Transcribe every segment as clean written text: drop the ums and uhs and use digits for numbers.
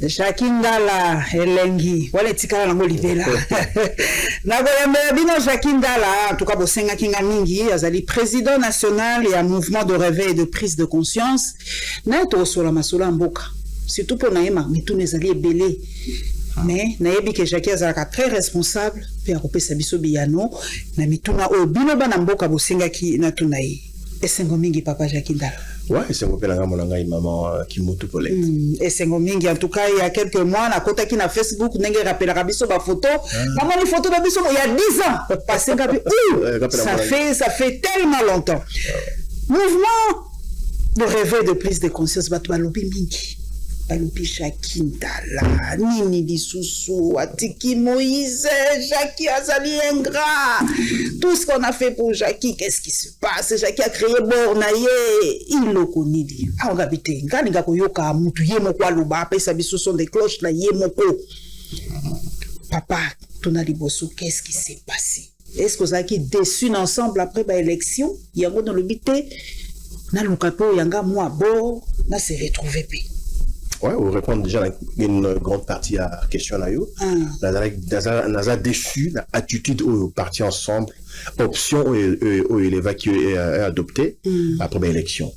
Shakindala elengi wale tikala nango libela na boyambela bino Shakindala tuka bosenga kinga mingi azali président national et un mouvement de réveil et de prise de conscience na to sola masola mboka surtout pour naema mitune ezali ebele mais nayebi ke Jackie azalaka très responsable pe akopesa biso biyano na mituna o bino bana mboka bosenga ki na tunai esengo mingi papa Shakindala. Ouais, c'est mon père, mon angai, maman, qui m'a tout collé. Et c'est mon mingi, en tout cas, il y a quelques mois, na kota qui na Facebook, n'engue rappelle rabiso ba photo. Maman, les photos rabiso, il y a 10 ans. Passé ça fait tellement longtemps. Mouvement de réveil de prise de conscience, batu balobi mingi. Balobi Shakindala, Nini Lisusu, Atiki Moïse, Jackie Azali ingrat. Tout ce qu'on a fait pour Jackie, qu'est-ce qui se passe? Jackie a créé Bornaye, il le connaît. Ah, on va habiter. Gani ga koyoka mutu yemoko aluba, après ça biso son des cloches la yemoko. Papa, tona liboso, qu'est-ce qui s'est passé? Est-ce que vous avez déçu ensemble après l'élection? Il y a dans le bité, na lukapo yanga moi bon, na se retrouver puis. Ouais, on répond déjà à une grande partie à la question là. Naza déçu l'attitude au parti ensemble, option où il évacué et adopté après l'élection.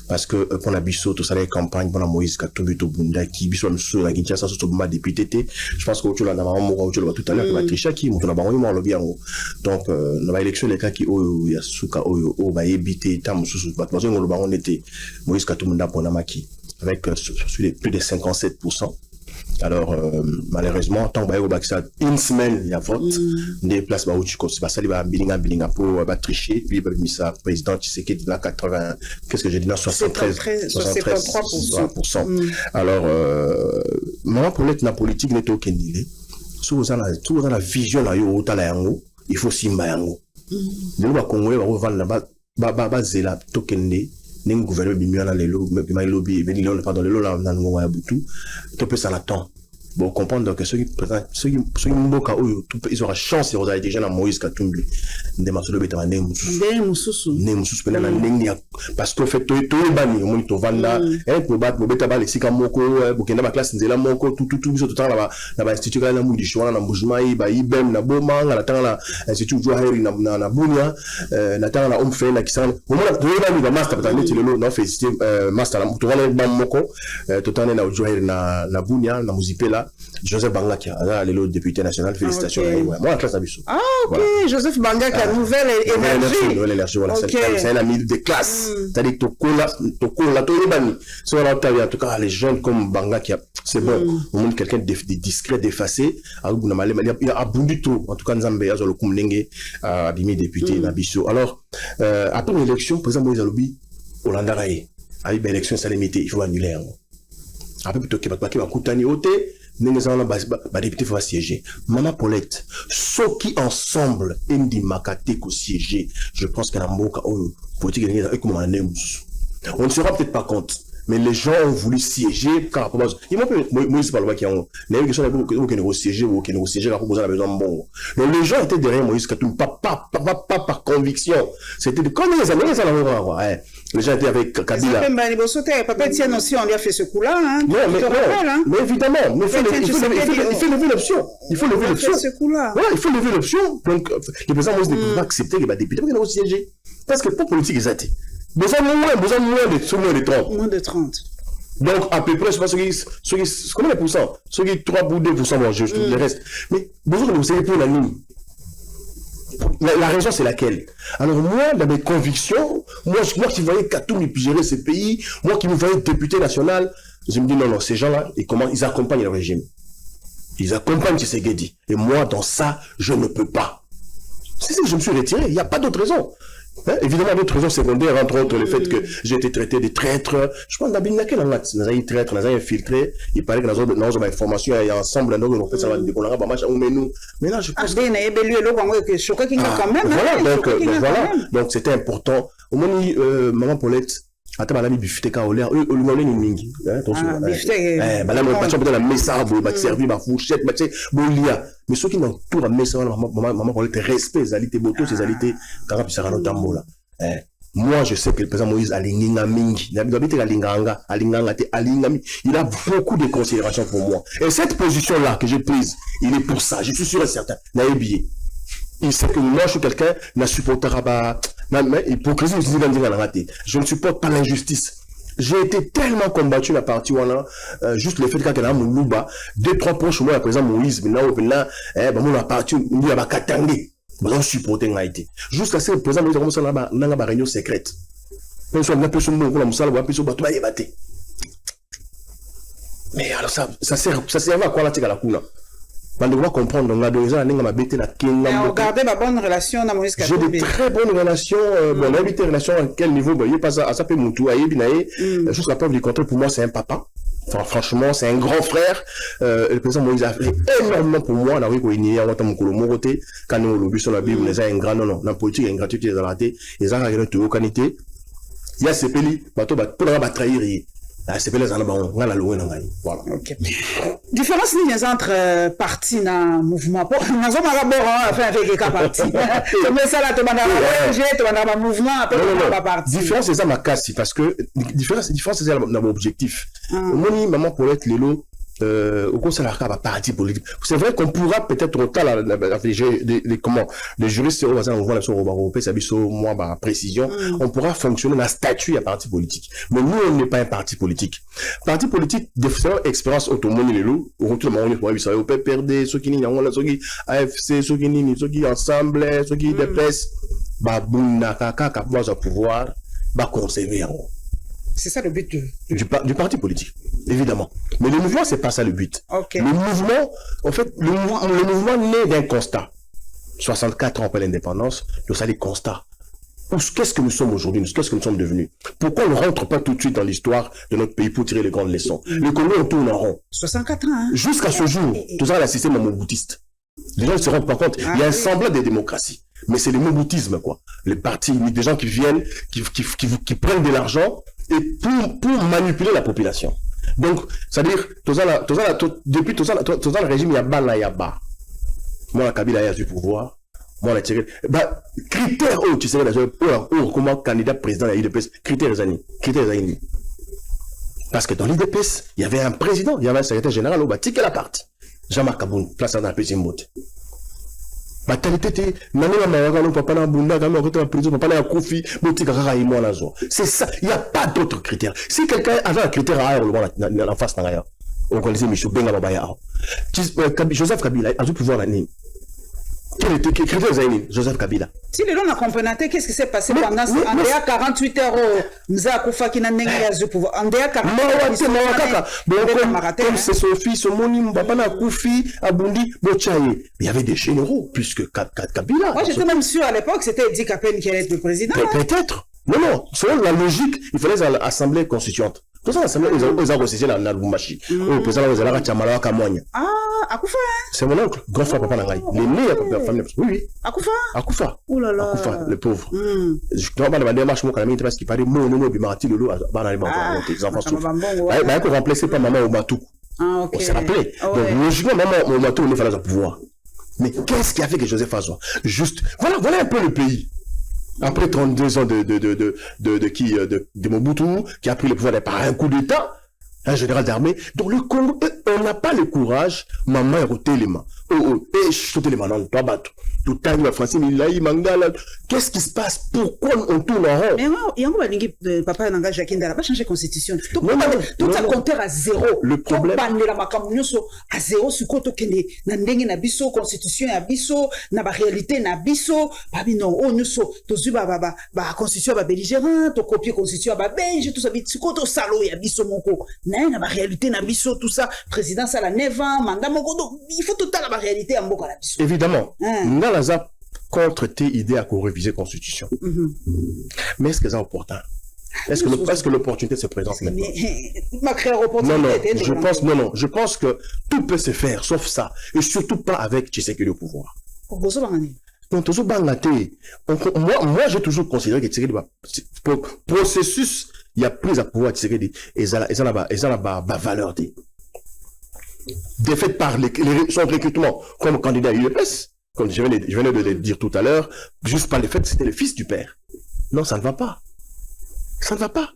Parce que pour la biso tout ça les campagnes pour la Moïse Katumbi to Bunda qui biso mso la Kinshasa so ma député je pense que tu la na maman tu la tout à l'heure la tricha qui mon na bango mo lobby yango donc na élection les cas qui o ya suka o ba ebité tam susu ba parce que ngolo bango était Moïse Katumbi pour na maki avec plus de 57%. Alors malheureusement tant que une semaine il y a vote des places où tu connais ça il va bilinga pour tricher puis il mis ça président tu sais qu'il est là 80 qu'est-ce que j'ai dit non 63%. Alors moi pour l'être la politique n'est aucun idée sous dans la vision là il faut simba yango nous va congolais va revendre ba zela tokende ning gouvernement bimia na lelo bimai lobby benilo pardon lelo la na ngo ya butu to peut ça l'attend bon comprendre que ceux qui mboka oyo ils aura chance de regarder déjà na Moïse Katumbi ndemasolo beta na mususu pena na ndenge parce que fait to bani mo to vanda pour battre mo beta ba le sika moko bokenda ba classe nzela moko tout biso tout na ba institut na mu di shwana na mbujimai ba ibem na boma na tanga na institut jo hairi na bunya na tanga na omfe na kisana mo na to bani ba master patani lelo na féliciter master na to wana ba moko to tanga na jo hairi na bunya na muzipela Joseph Bangaki, le député national, félicitations. Moi, la classe d'Abisso. Ah, ok, voilà. Joseph Bangaki, nouvelle énergie. Nouvelle énergie, voilà. C'est un ami de classe. C'est-à-dire que en tout cas, les jeunes comme Bangaki, c'est bon. On montre quelqu'un de discret, d'effacé. Il y a abondu tout. En tout cas, Nzambe, il y a le Kumlenge, abîmé député d'Abisso. Alors, après l'élection, président Moïse Alobi, Hollanda Raye, avec l'élection, ça limité, il faut annuler. Après, plutôt qu'il va coûter ôter, nous allons député faut siéger. Maman Paulette, ceux qui ensemble indi makate ko siéger, je pense que la mboka politique on ne se rend peut-être pas compte. Mais les gens ont voulu siéger car ils m'ont Moïse Paloma qui ont les gens qui siéger ou qui ont siéger car on a besoin bon. Donc les gens étaient derrière Moïse Katumbi pas par conviction. C'était de comme les années ça la les gens étaient avec Kabila. Papa Etienne aussi on lui a fait ce coup-là hein. Mais évidemment, mais il faut lever l'option. Il faut lever l'option. Ouais, il faut lever l'option. Donc le président Moïse ne peut pas accepter que les députés vont siéger parce que pour politique ils étaient besoin moins de 30. Moins de 30. Donc, à peu près, je pense que combien de pourcents? Ceux qui 3 ou 2%, bon, je le reste. Mais, besoin de vous savez pour la ligne. La raison, c'est laquelle? Alors, moi, dans mes convictions, moi qui voyais Katumbi gérer ce pays, moi qui me voyais député national, je me dis non, ces gens-là, ils accompagnent le régime. Ils accompagnent Tshisekedi. Et moi, dans ça, je ne peux pas. C'est ça que je me suis retiré. Il n'y a pas d'autre raison. Hein? Évidemment, d'autres raisons secondaires, entre autres le fait que j'ai été traité de traître. Je pense que nous avons traître, nous avons infiltré. Il paraît que nous avons information et ensemble, nous avons fait ça. Mais là, je pense voilà. Donc, c'était important. Au moment où Maman Paulette, ata balami bifite ka olaire o lumone ni mingi attention balami patcho peut la messa ba servir ba fourchette ba bolia mais ceux qui n'ont tout la messa maman pour le respect zalité boto ces zalité car puis ça no tambola Moi, je sais que le président Moïse il a beaucoup de considération pour moi. Et cette position-là que j'ai prise, il est pour ça. Je suis sûr et certain. Il sait que moi, je suis quelqu'un qui supportera pas l'hypocrisie. Je ne supporte pas l'injustice. J'ai été tellement combattu la partie où juste le fait qu'il y a un Moulouba, 2-3 proches moi, le président Moïse, maintenant, la partie où il y a un Katangé. Ils supporté Ngaïti. Jusqu'à ce que le président Moïse a commencé à une réunion secrète. Mais alors ça sert à quoi la tika la kuna? On doit comprendre, on a déjà regardez ma bonne relation avec Moïse Katumbi. J'ai de très bonnes relations. Bon, on a des relations à quel niveau? Il n'y a pas à ça peut moutou. Juste la preuve du contraire, pour moi, c'est un papa. Enfin, franchement, c'est un grand frère. Le président Moïse a fait énormément pour moi. Là, oui, quand il y a quand on lobby sur la Bible, il y a un grand non. La politique, il y a une gratuité des ratés. Il y a une qualité. Il y a ces pays, pour la trahir. Voilà. Ok. Différence entre partis dans mouvement. Nous sommes enfin avec les partis. Mais ça là, tu vas mouvement après pas parti. Différence c'est ça ma casse parce que différence c'est dans mon objectif. Moi maman pour être l'élo au conseil de la parti politique. C'est vrai qu'on pourra peut-être autant les juristes on voit sur Européen ça moi précision on pourra fonctionner dans statut à parti politique mais nous on n'est pas un parti politique différentes expériences autonome les loups au tout le monde on ça peut perdre ceux qui n'y ont ceux qui AFC ceux qui ensemble ceux qui DPS bunda kaka pouvoir conserver. C'est ça le but du parti politique, évidemment. Mais le mouvement, c'est pas ça le but. Okay. Le mouvement, en fait, le mouvement naît d'un constat. 64 ans après l'indépendance, nous avons des constats. Qu'est-ce que nous sommes aujourd'hui? Qu'est-ce que nous sommes devenus? Pourquoi on ne rentre pas tout de suite dans l'histoire de notre pays pour tirer les grandes leçons? Le Congo, on tourne en rond. 64 ans, hein? Jusqu'à ce jour, tout ça, le système moboutiste. Les gens ne se rendent pas compte. Il y a un semblant de démocratie. Mais c'est le moboutisme, quoi. Les partis, des gens qui viennent, qui prennent de l'argent, et pour manipuler la population. Donc, c'est-à-dire, depuis tout ça, le régime, il y a bas, là, il y a bas. Moi, la Kabila, il y a du pouvoir. Moi, la tiré. Critères, tu sais, comment candidat président, il y a UDPS, critères, parce que dans l'UDPS, il y avait un président, il y avait un secrétaire général, au Batik et la partie. Jean-Marc Kaboun, place dans la petite motte. C'est ça, il n'y a pas d'autres critères. Si quelqu'un avait un critère à en face, on connaissait Michel Benga Babaya. Joseph Kabila a dû pouvoir l'année. Quel était le critère Joseph Kabila? Si les gens n'ont compris, qu'est-ce qui s'est passé pendant Andéa 48 heures Mza Koufa qui n'a pas eu pouvoir. Andéa 48 heures. Comme c'est son fils, son monim, Babana Koufi, Abundi, Bochaye. Il y avait des généraux plus que Kabila. Moi, j'étais même sûr à l'époque, c'était Edi Kapen qui allait être le président. Peut-être. Non. Selon la logique, il fallait l'Assemblée constituante. Tout ça, l'Assemblée, ils ont reçu la Lubumbashi. Le président, ils ont Chamalawa Kamogne. Akoufa. C'est mon oncle, grand frère Papa Nangaï. L'aîné à la famille. Oui. Akoufa. Oh là là. Akoufa, le pauvre. Je dois pas demander à Marche Mokalami parce qu'il parlait mon Bimarati Lolo à Banaliban. Les enfants souffrent. Il faut remplacer pas maman au Matou. On s'est rappelé. Donc, logiquement, maman au Matou, il fallait un pouvoir. Mais qu'est-ce qui a fait que Joseph Azouan? Juste, voilà un peu le pays. Après 32 ans de Mobutu, qui a pris le pouvoir par un coup d'État, un général d'armée. Donc le Congo, on n'a pas le courage, maman est roté les mains. Non, toi battre. Tout le temps, Francine, Mangala. Qu'est-ce qui se passe? Pourquoi on tourne en rond? Mais moi, il y a un papa Nanga Jacquin, il n'a pas changé la constitution. Tout ça compteur à zéro. Le problème. À zéro, sur quoi tu as n'endengue na biso, constitution na biso, na ba réalité na biso, babi non, oh nous so, tu zu ba constitution ba belligérant, tu copier constitution ba belge, tout ça, sur quoi tu salo ya biso moko, na ba réalité na biso, tout ça, président ça la 9 ans, mandat moko, il faut tout la réalité en moko na biso. Évidemment. Nalaza contre tes idées à qu'on réviser la Constitution. Mais est-ce que c'est opportun? Est-ce que l'opportunité se présente maintenant? Non, je pense que tout peut se faire, sauf ça. Et surtout pas avec Tshisekedi au pouvoir. Non, toujours bangaté. Moi, j'ai toujours considéré que Tshisekedi, processus, il y a plus à pouvoir Tshisekedi, et ça la valeur de fait par son recrutement comme candidat à UEPS. Comme je venais de le dire tout à l'heure, juste par le fait que c'était le fils du père. Non, ça ne va pas. Ça ne va pas.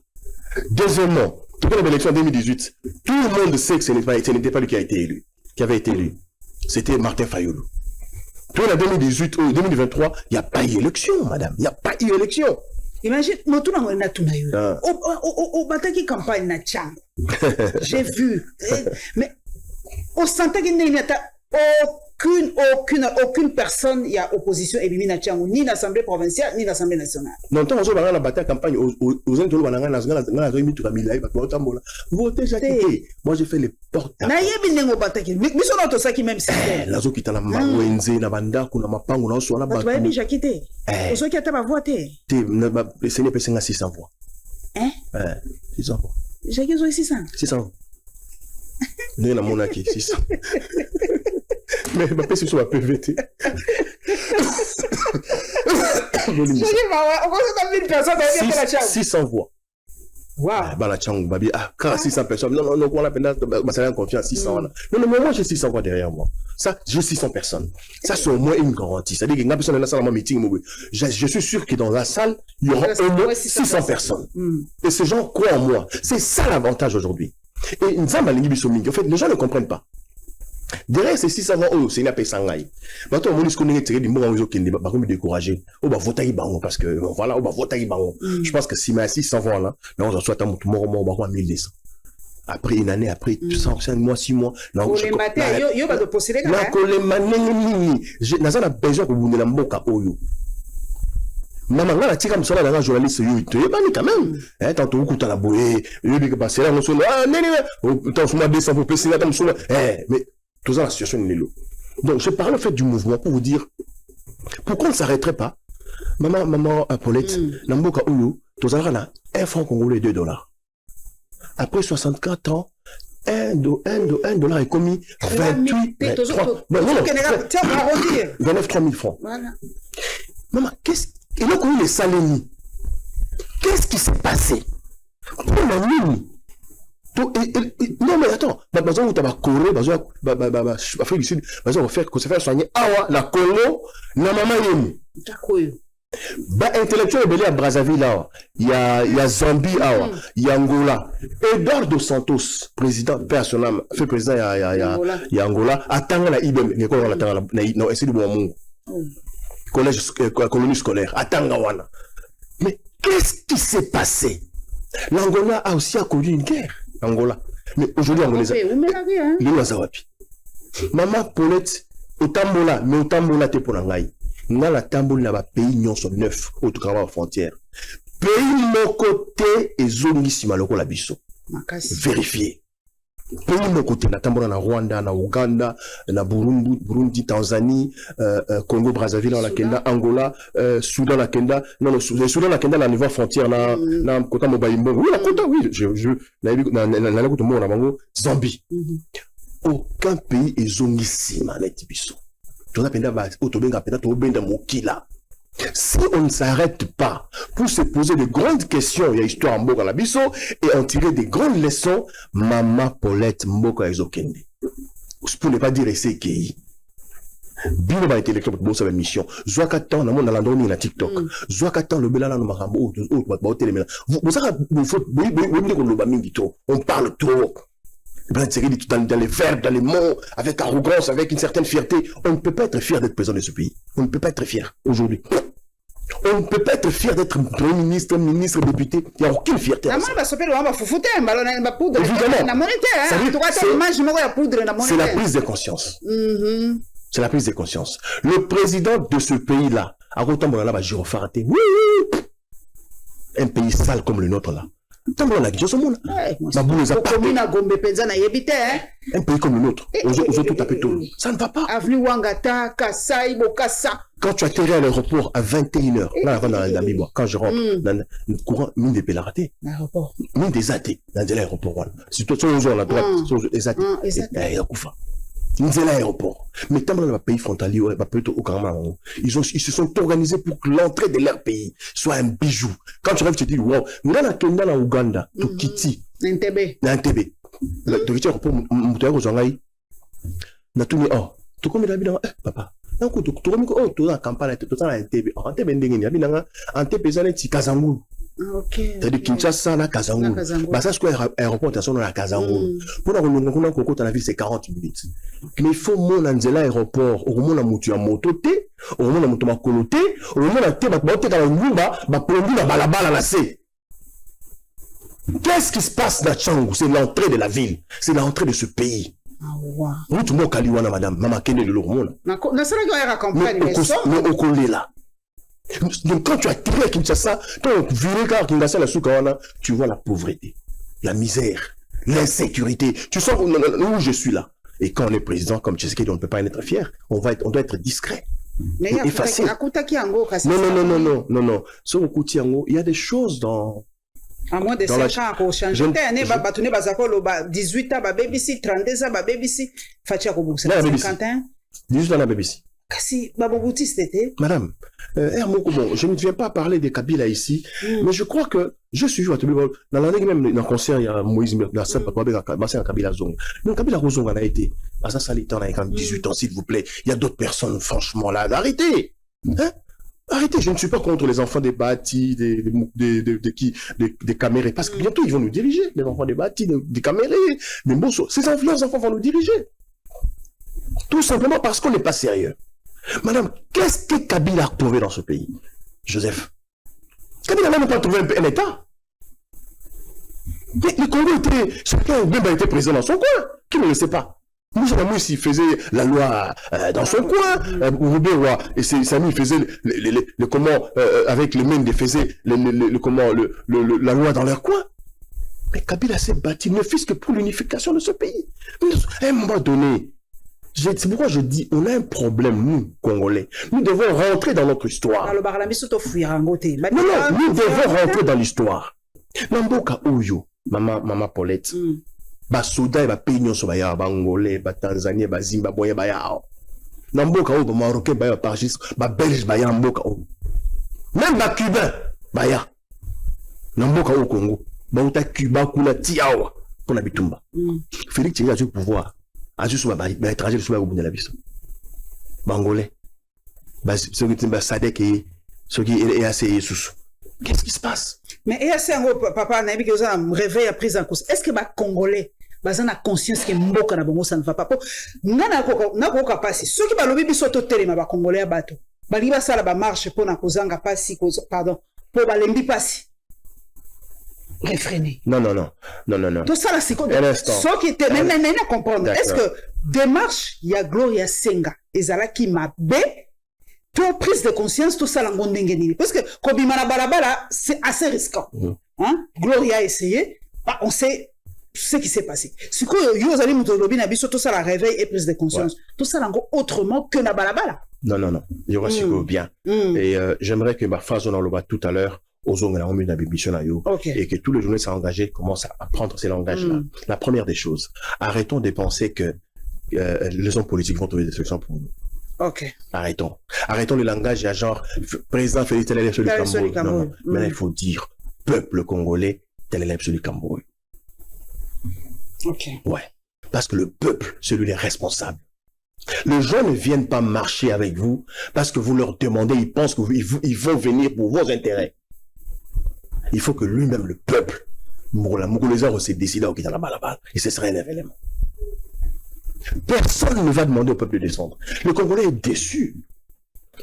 Deuxièmement, depuis l'élection en 2018, tout le monde sait que ce n'était pas lui qui a été élu, qui avait été élu. C'était Martin Fayulu. Tout en 2018 ou 2023, il n'y a pas eu élection, madame. Il n'y a pas eu élection. Imagine, au bataki campagne na tchang. J'ai vu. Mais au santé qu'il n'y a aucune personne y a opposition et na tchang ni l'Assemblée provinciale ni l'Assemblée nationale. Non, tant qu'on a battu la campagne aux votez Jacques. Moi j'ai fait les portes. Na yebinengo bataki. Mais biso na to saki même si. Lazo qui tana mawenze na banda kuna mapango na so na battu. Ba Jacques té. Oso qui a ta voter. Té na seigneur pesa 600 voix. Hein? 600 voix. Jacques zo 600. 600. Nous na monaki 600. Mais ma pèse sur la PVT. Je dis, on 600 voix. Wow. Bah, la Tchang, babi, quand 600 personnes, non, on a peine ma confiance, 600. Non, mais moi, j'ai 600 voix derrière moi. Ça, j'ai 600 personnes. Ça, c'est au moins une garantie. C'est-à-dire qu'il y a une personne dans la salle à mon meeting. Je suis sûr que dans la salle, il y aura au moins 600 personnes. Et ces gens croient en moi. C'est ça l'avantage aujourd'hui. Et en fait, les gens ne comprennent pas. Derrière ces 600 ans, c'est une appel sangai. Maintenant, on dit qu'on est tiré du monde qui est découragé. On va voter parce que voilà, on va voter. Je pense que si ma 600 ans là, on va soit un mort 1200. Après une année, après 105 mois, 6 mois. Non, je yo va de posséder quand même. N'a pas besoin que vous ne l'amboka oyo. Maman, là, tu comme ça, là, dans journaliste, tu es banni quand même. Tantôt, tu as la bouée, il y a passé là, on se dit, ah, non, t'as fait 200 pour passer là, mais tout ça, la situation est là. Donc, je parle en fait du mouvement pour vous dire, pourquoi on ne s'arrêterait pas? Maman, Paulette, Namboka Oyo, tout ça, là, 1 franc congolais, $2. Après 64 ans, $1 est commis 28, 29 3000 francs. Voilà. Maman, et là, quand il est saléni, qu'est-ce qui s'est passé? Pour la nuit. Non, mais attends, besoin où tu vas courir, besoin Afrique du Sud, besoin de faire soigner. Ah, la Congo, la maman yémi. Bah, intellectuel belé à Brazzaville, il y a Zambie, il y a Angola. Eduardo Santos, président, personnel, fait président, il y a Angola. Attends la IBM, l'école, non, c'est du bon monde. Collège, colonie scolaire, Atangawana. Mais qu'est-ce qui s'est passé? L'Angola a aussi connu une guerre. Angola. Mais aujourd'hui, Angolais. Maman Paulette, au Tambola, mais au Tambola, t'es pour l'Angaï. N'a la Tambola, n'a pays n'y sont 9 au Tukara frontière. Pays mon côté et zone ici, maloko la biso. Vérifiez. Pays mon côté, na Tambola, na Rwanda, na Ouganda, na Burundi, Tanzanie, Congo, Brazzaville, la Kenda, Angola, Soudan, la Kenda, non, le Soudan, la Kenda, la niveau frontière, na Kota Mobaïmbo. Oui, la Kota, oui, Zambie. Aucun pays est zone ici, manette biso. Tout ça, si on ne s'arrête pas pour se poser de grandes questions, il y a histoire en Mboka la biso, et en tirer des grandes leçons, Maman Paulette Mboka Ezokende. Pour ne pas dire c'est qui. Bino ba intellectuel pour bosser la mission. Zoakatan na mona landoni na TikTok. Zoakatan le belala no makambo ba telemela. Vous ça vous faut on parle trop. Dans les verbes, dans les mots, avec arrogance, avec une certaine fierté. On ne peut pas être fier d'être président de ce pays. On ne peut pas être fier aujourd'hui. On ne peut pas être fier d'être premier ministre, ministre, député. Il n'y a aucune fierté. C'est la prise de conscience. C'est la prise de conscience. Le président de ce pays-là, à un pays sale comme le nôtre là. Un pays comme le nôtre, ça ne va pas. Quand tu atterris à l'aéroport à 21h, là, quand je rentre, dans le courant, mine des pélarité, mine des athées, dans l'aéroport, si tu es à la droite, des athées, l'aéroport. Mais tant dans le pays frontalier, ils se sont organisés pour que l'entrée de leur pays soit un bijou. Quand tu rêves, tu te dis, wow, nous dans la Kenya, dans Ouganda, tu Kiti, dans Ntebe, tu dis, pour Moutoya Kozangaï, na tout mis, oh, tu connais la vie dans, papa, d'un coup, tu connais, oh, tu as la campagne, tu as la Ntebe, en Ntebe, en Ntebe, Ntebe, Kazangou. C'est-à-dire Kinshasa na Kazangulu. Bah ça c'est quoi aéroport de na Kazangulu. Pour la Kolongo Koko dans la ville c'est 40 minutes. Mais il faut mon anzela aéroport, au moment la mutu ya moto té, au moment la mutu makolo té, au moment la té ba bote dans ngumba, ba plondi na balabala na sé. Qu'est-ce qui se passe dans Tchangou? C'est l'entrée de la ville, c'est l'entrée de ce pays. Nous tout le monde kaliwana madame, mama kende de l'hormone. Na ça la campagne mais au collé là. Donc quand tu as tiré à Kinshasa, tu vois la pauvreté, la misère, l'insécurité. Tu sens où je suis là. Et quand on est président comme Tshisekedi, on ne peut pas en être fier. On doit être discret. Mais et facile. Non. Sur Okutiango, il y a des choses dans... À moins de 5 ans, on change. 18 ans, BBC, 32 ans, BBC, Fatia Koboussa, 51. 18 ans, la BBC. Madame, bon, je ne viens pas parler de Kabila ici, mais je crois que je suis dans l'année même dans le concert, il y a Moïse Kabila Zong. Donc Kabila Zong en a été. Ça, ça l'est, on a 18 ans, s'il vous plaît. Il y a d'autres personnes, franchement, là. Arrêtez! Hein? Arrêtez, je ne suis pas contre les enfants des bâtis, des camérés, parce que bientôt ils vont nous diriger, les enfants des bâtis, des camérés, des mousseaux. Ces enfants vont nous diriger. Tout simplement parce qu'on n'est pas sérieux. Madame, qu'est-ce que Kabila a trouvé dans ce pays? Joseph. Kabila n'a même pas trouvé un État. Mais le Congo était, chacun même a été président dans son coin. Qui ne le sait pas? Moussa Moussa faisait la loi dans son coin. Roubewa et ses amis faisaient avec les mêmes faisait la loi dans leur coin. Mais Kabila s'est battu, ne fût-ce que pour l'unification de ce pays. À un moment donné, c'est pourquoi je dis, on a un problème, nous, Congolais. Nous devons rentrer dans notre histoire. Non, nous devons rentrer dans l'histoire. Namboka Oyo, Maman Paulette, Soudan, Pignon, Sobaya, Bangolais, Tanzanie, Zimbabwe, Bayao. Namboka Oyo, Marocain, Baya, Pargis, Belge, Baya, Namboka Oyo. Même Cubain, Baya. Namboka Oyo, Congo. Bauta Cuba, Kula, Tiawa, pour la Bitumba. Félix Tchèque a du pouvoir. Étranger de au bout de la vie. Bangolais. Ceux qui sont Sadek et ceux qui sont assez sous. Qu'est-ce qui se passe? Mais papa, n'a pas réveil à prise en cause. Est-ce que les Congolais ont conscience que Mboka na bongo ça ne va pas? N'a pas passé. Ceux qui ont lobby sont au téléma, les Congolais à bateau. Ils vont faire la marche pour na kozanga passi, pardon, pour balembi passi. Réfréner. Non. Tout ça, là, c'est quoi? Ce qui était, mais comprendre. Est-ce que démarche, il y a Gloria Senga, et Zala qui m'a bé, pour prise de conscience, tout ça, là, parce que, comme il m'a balabala, c'est assez risquant. Hein? Gloria a essayé, on sait ce qui s'est passé. Ce que, vous allez me tout ça, la réveil et prise de conscience. Tout ça, là, autrement que na balabala. Non. Je reçois bien. Et j'aimerais que ma phrase, on en le voit tout à l'heure, et que tous les journalistes engagés commencent à prendre ces langages-là. La première des choses, arrêtons de penser que les hommes politiques vont trouver des solutions pour nous. Arrêtons le langage, il y a genre président Félix tel est l'élection du Cameroun. Non. Mais là, il faut dire peuple congolais tel est l'élection du Cameroun. Ouais. Parce que le peuple, c'est lui les responsables. Les gens ne viennent pas marcher avec vous parce que vous leur demandez, ils pensent qu'ils vont venir pour vos intérêts. Il faut que lui-même, le peuple, Mougoulezar s'est décidé à quitter la balle. Et ce serait un événement. Personne ne va demander au peuple de descendre. Le Congolais est déçu.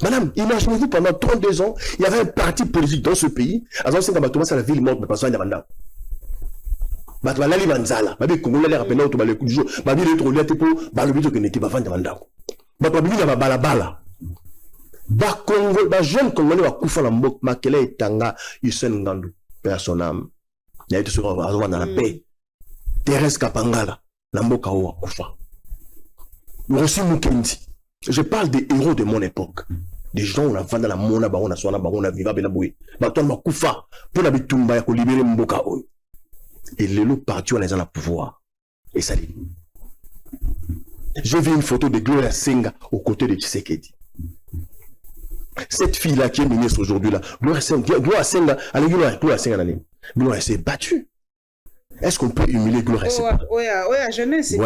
Madame, imaginez-vous, pendant 32 ans, il y avait un parti politique dans ce pays. À la ville morte, mais pas ça, il y a un jeune Congolais va couper la mbok makele etanga Hussein Ngandu personnam il a été sur dans la paix Thérèse Kapangala la mboka wa kufa Rossi Mukendi. Je parle des héros de mon époque, des gens on a vendu la mona ba on a sona ba on a viva bena boui ba ton ma kufa pour la bitumba ya ko libérer mboka oyo et les loups partis on les a la pouvoir et ça dit j'ai vu une photo de Gloria Senga aux côtés de Tshisekedi. Cette fille-là qui est ministre aujourd'hui, là, Gloria Senga, Gloria s'est battue. Est-ce qu'on peut humilier Gloria Sepa? Oui, jeunesse, c'est non,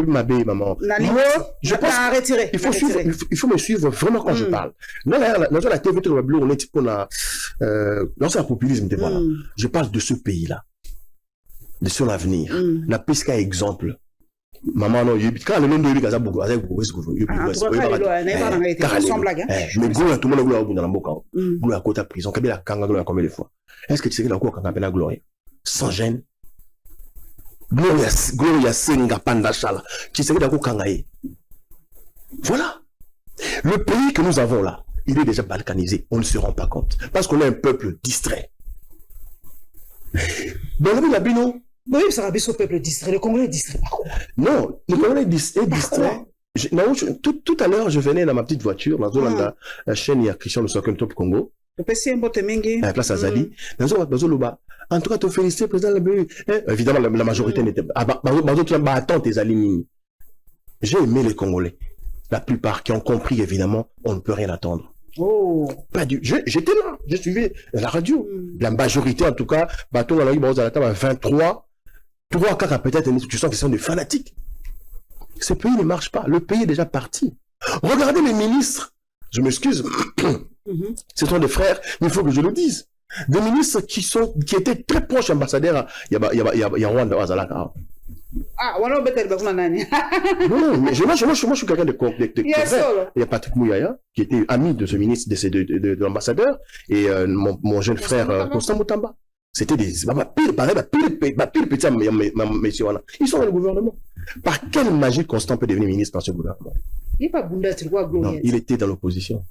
ma belle maman. Moi, je pense il faut me suivre vraiment quand je parle. Dans la TV, on est type dans un populisme, voilà. Je parle de ce pays-là, de son avenir. La pesca exemple. Maman, non, quand le nom de lui, il y a beaucoup de mais Gloria, tout le monde a dans la boca. Gloria, côté à prison, Kabila Kanga, Gloria, combien de fois? Est-ce que tu sais que la cour quand appelle la Gloria? Sans gêne. Gloria Senga Pandachala. Tu sais que la cour Kangaï. Voilà. Le pays que nous avons là, il est déjà balkanisé. On ne se rend pas compte. Parce qu'on est un peuple distrait. Dans le Labino, oui, ça va au peuple distrait. Le Congolais est distrait. Non, le Congolais est distrait. Tout à l'heure, je venais dans ma petite voiture, dans la chaîne, il y a Christian de Soccer Top Congo. Le PC est un peu temingue. À la place Azali. En tout cas, te féliciter, président Labé. Évidemment, la majorité n'était pas. Attends, tes alignes. J'ai aimé les Congolais. La plupart qui ont compris, évidemment, on ne peut rien attendre. Oh. J'étais là, je suivais la radio. La majorité, en tout cas, bateau à la 23. 3, 4, peut-être, tu sens qu'ils sont des fanatiques. Ce pays ne marche pas. Le pays est déjà parti. Regardez les ministres. Je m'excuse. Ce sont des frères, mais il faut que je le dise. Des ministres qui étaient très proches ambassadeurs. Il y a Rwanda Azalaka. Ah, voilà, non, mais moi, je suis quelqu'un de il y a Patrick Mouyaya, qui était ami de ce ministre, de l'ambassadeur, et mon jeune frère, Constant Moutamba. C'était des... Ils sont dans le gouvernement. Par quelle magie Constant peut devenir ministre dans ce gouvernement? Il n'est pas Bunda, tu vois, non, il était dans l'opposition.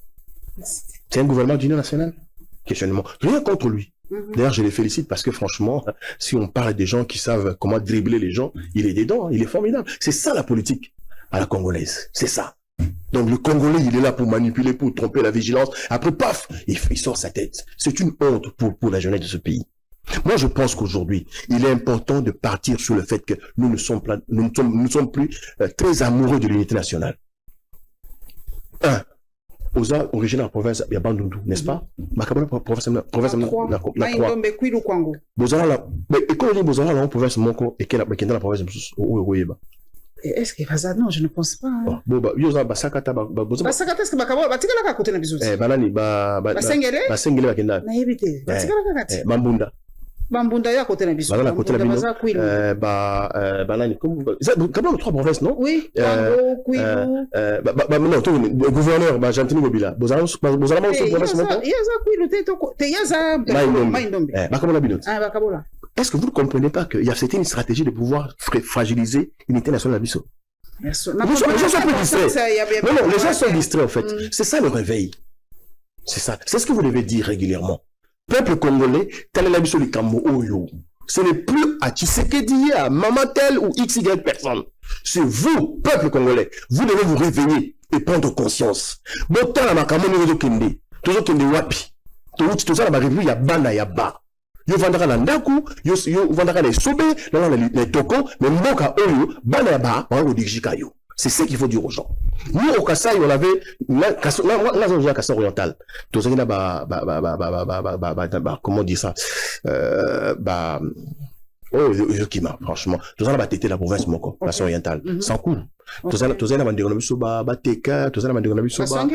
C'est un gouvernement d'union nationale. Questionnement. Rien contre lui. D'ailleurs, je les félicite parce que franchement, si on parle des gens qui savent comment dribbler les gens, il est dedans, il est formidable. C'est ça la politique à la congolaise. C'est ça. Donc le Congolais, il est là pour manipuler, pour tromper la vigilance. Après, paf, il sort sa tête. C'est une honte pour la jeunesse de ce pays. Moi, je pense qu'aujourd'hui, il est important de partir sur le fait que nous ne sommes plus très amoureux de l'unité nationale. Oza, originaire de la province, il y a Bandundu, n'est-ce pas? Makabona, province de la Croix. Bozala, mais quand on dit Bozala, la province Moko, et qu'elle est dans la province de Ouyeba. Est-ce qu'il y a ça? Non, je ne pense pas. Bon, bah, Yosa, Basakata, Basakata, est-ce que Bakabola, Batikala, à côté de la bisous? Banani, Basengele, Bakenda. Naïbité, Batikala, Bambunda. Bambunda, à côté de la bisous. Banani, à côté de la bisous. Banani, comme. Comment 3 provinces, non? Oui, Bango, Kouilou. Non, le gouverneur, Jantini Mobila. Bozala, aussi province Moko. Yaza, Kouilou, Yaza, Maïndombe. Bakabola Binot. Bakabola. Est-ce que vous ne comprenez pas c'était une stratégie de pouvoir fragiliser l'unité nationale de l'Abisso? Les gens sont un peu distraits. Non, les gens sont distraits en fait. C'est ça le réveil. C'est ça. C'est ce que vous devez dire régulièrement. Peuple congolais, tel est l'Abisso du Kambo Oyo. Ce n'est plus à Tshisekedi, à Mamatel ou XY personne. C'est vous, peuple congolais. Vous devez vous réveiller et prendre conscience. Bon, tant la makamoni Rozo Kende, Tozo Kende Wapi, tout ça, la république, il y a Bana, il y a Ba. Yo vandaka na ndaku, yo vandaka na sobe, na toko, mais mboka oyo, bana ba, on dirigika yo. C'est ce qu'il faut dire aux gens. Nous, au Kassai, on avait, là, on a Kassai oriental. Tout ça, comment dire ça? Franchement. Tout ça, t'étais la province, Moko, Kassai oriental. Sans cours. Tout ça, on a dit, on a vu Soba, Teka, tout ça, on a dit, on a vu Soba.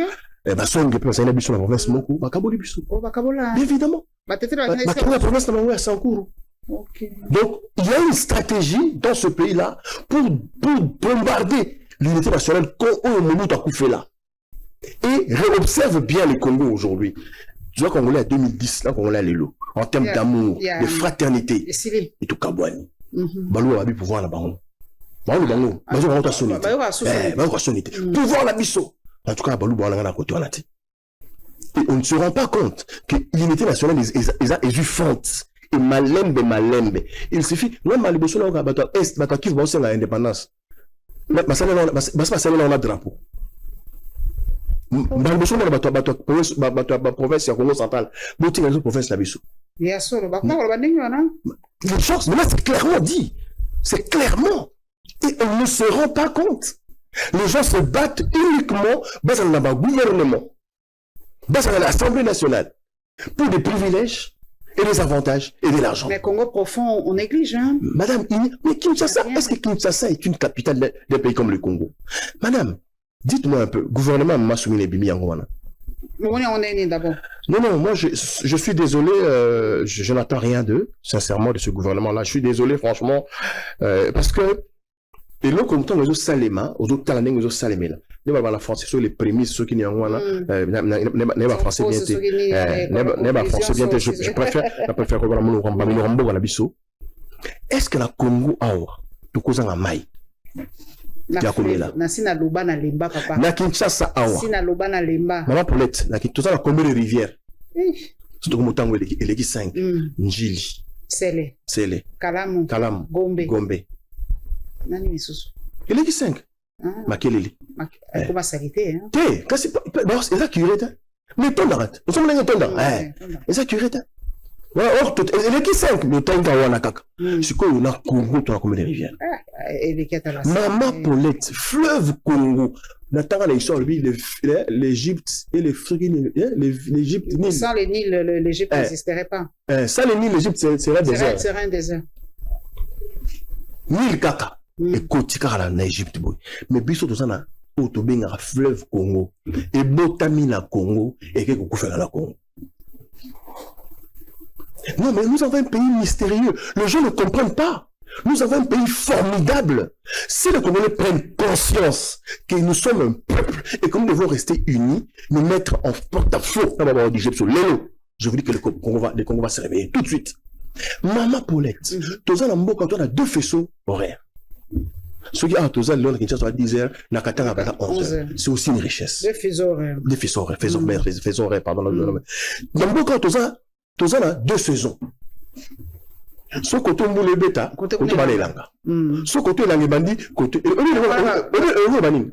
Songe, puis on a vu sur la province, Moko, Bakaboli, Bissou. Évidemment. Donc, il y a une stratégie dans ce pays-là pour bombarder l'unité nationale qu'on a fait là. Et réobserve bien le Congo aujourd'hui. Tu vois, Congolais à 2010, là, Congolais à l'élo, en termes d'amour, de fraternité, et tout Kabouani. Balou a pu pouvoir la baron. Balou, pouvoir la bisso. En tout cas, Balou, à côté, on a dit. Et on ne se rend pas compte que l'unité nationale est jufante et malembe. Il suffit, non, mais les besoins là, est, qui vont aussi l'indépendance. Mais ça, on a drapeau. Dans le besoin de la province Congo central, boutique dans la province la Bissou. Les choses, mais là, c'est clairement dit. C'est clairement. Et on ne se rend pas compte. Les gens se battent uniquement dans le gouvernement. Dans l'Assemblée nationale. pour des privilèges et des avantages et de l'argent. Mais Congo profond, on néglige, hein? Madame, mais Kinshasa, est-ce que Kinshasa est une capitale d'un pays comme le Congo? Madame, dites-moi un peu, gouvernement m'a soumis les bimi en On est né d'abord. Non, moi je suis désolé, je n'attends rien d'eux, sincèrement, de ce gouvernement-là. Je suis désolé, franchement, parce que, et là, comme tant, aux autres Salema, aux autres Talaneng, aux autres Salémé, là. La France, c'est sur les prémices, ceux qui n'y ont pas, n'est pas français bien, n'est pas français bien, je préfère est-ce que la Congo a tout cause en maille? Na sina loba na lemba papa. Na Kinshasa awa. Sina loba na lemba. Maman Paulette, na Kinshasa la combien de rivières? Surtout comme tango eleki 5. Njili. Sele. Kalamu. Gombe. Nani misusu? Eleki 5. Makelele. Comment ça été hein? Té, kasi c'est ça curé ta. Mais ton arrête. Nous sommes là ton. C'est ça curé ta. Or tout eleki 5 mais tanga wana kaka. Siko na Congo to na combien de rivières? Maman Paulette, fleuve Congo. Natanga les histoire l'Égypte et l'Égypte. Sans le Nil, l'Égypte n'existerait pas. Sans le Nil, l'Égypte serait désert. Serait un désert. Nil kaka. Et kotika la na Égypte boy. Mais biso to sana otobenga fleuve Congo. Et botami na Congo et que kokufela na Congo. Non, mais nous avons un pays mystérieux. Les gens ne comprennent pas. Nous avons un pays formidable. Si les Congolais prennent conscience que nous sommes un peuple et que nous devons rester unis, nous mettre en porte-à-faux, je vous dis que le Congo va se réveiller tout de suite. Maman Paulette, Toza Nambo, quand on a 2 faisceaux horaires. Ceux qui ont Toza, l'on qui à 10 heures, Nakatanga à 11 heures. C'est aussi une richesse. 2 faisceaux horaires. 2 faisceaux horaires, pardon. Nambo, quand Toza a 2 saisons. So côté mboule beta côté balelanga so côté langue bandi côté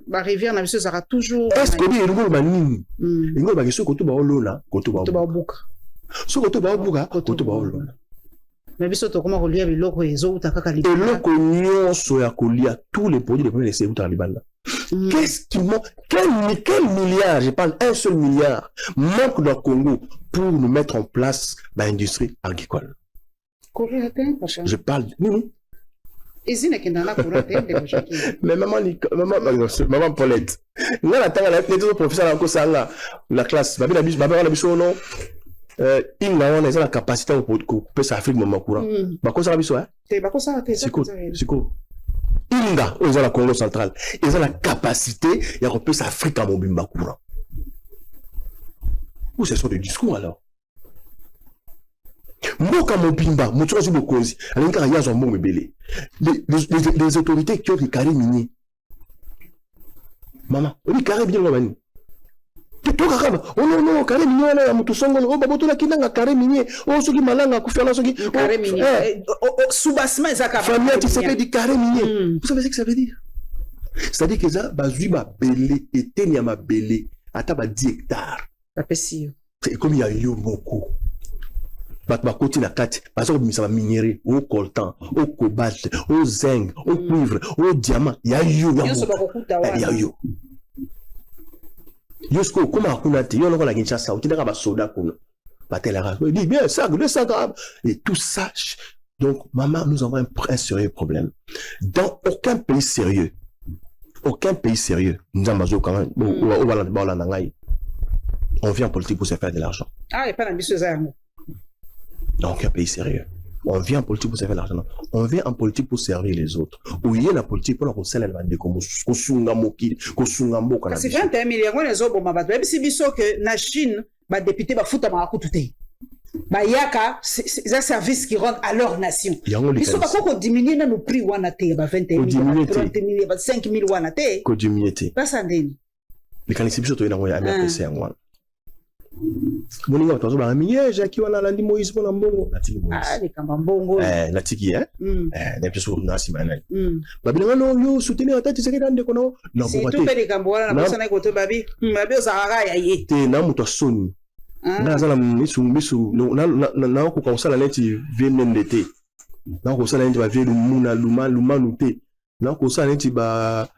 ba rivière na biso sera toujours est-ce que il bani ngo ba so côté ba olona côté ba buka so côté ba buka côté ba olona mais biso to comment relier biloko ezo utakaka libanda eloko nyonso ya kolia tous les produits de premier laisser uta libanda. Qu'est-ce qui manque? Quel milliard, je parle 1 seul milliard, manque dans le Congo pour nous mettre en place l'industrie agricole? Je parle. Mais maman Paulette, nous avons professeur la classe, il a la capacité pour couper sa fille de mon courant. C'est quoi? Inga, ils ont la Congo centrale. Ils ont la capacité de couper sa Afrique à Mobimba courant. Où ce sont des discours alors? Moka Mobimba, Moutouazi Bokozi, Alenka Yazon Mobile. Les autorités qui ont des carrés miniers. Maman, on dit carré bien l'homme. Oh non, carré minier, on a Moutoussongo, oh Baboto la Kinanga, carré minier, oh Soki Malanga, Koufia Soki. Carré minier. Sous-bassement, ça famille, tu sais du carré minier. Vous savez ce que ça veut dire? C'est-à-dire que ça, Bazui m'a belé, et Tenia m'a belé, à taba 10 hectares. C'est comme il y a eu beaucoup. Côté la carte, parce que ça va minérer au coltan, au cobalt, au zinc, au cuivre, au diamant. Il y a eu. Il y a eu. Yosko, comment on a dit, on a la Kinshasa, on a un soldat pour nous. Il dit bien, ça, et tout ça. Donc, maman, nous avons un sérieux problème. Dans aucun pays sérieux, nous avons quand même, on vient en politique pour se faire de l'argent. Ah, et pas l'ambitieux. Dans aucun pays sérieux. On vient en politique pour se faire de l'argent. On vient en politique pour servir les autres. Où il y a la politique pour la conseiller la bande comme Kosungamoki, Kosungambo. C'est 21 millions de euros. Même si biso que na Chine, ba député ba fouta ma koututé. Ba yaka, c'est un service qui rend à leur nation. Biso ba ko diminuer na no prix wana te ba 21 millions, 30 millions, 5 000 wana te. Ko diminuer te. Pas ça ndeni. Les kanisi biso to ina ngoya APC ngwana. Moninga tozo ba miye jaki wana landi Moïse pona mbongo natiki Moïse les kamba mbongo natiki na biso na simana babinga no yo soutenir atati sekeda ndeko no na c'est tout les kamba wana na bosa na koto babi babi osaraka ya ye te na muto soni na zala misu na ko konsala lenti VNDT na ko sala lenti ba vie luma nuté na ko sala lenti ba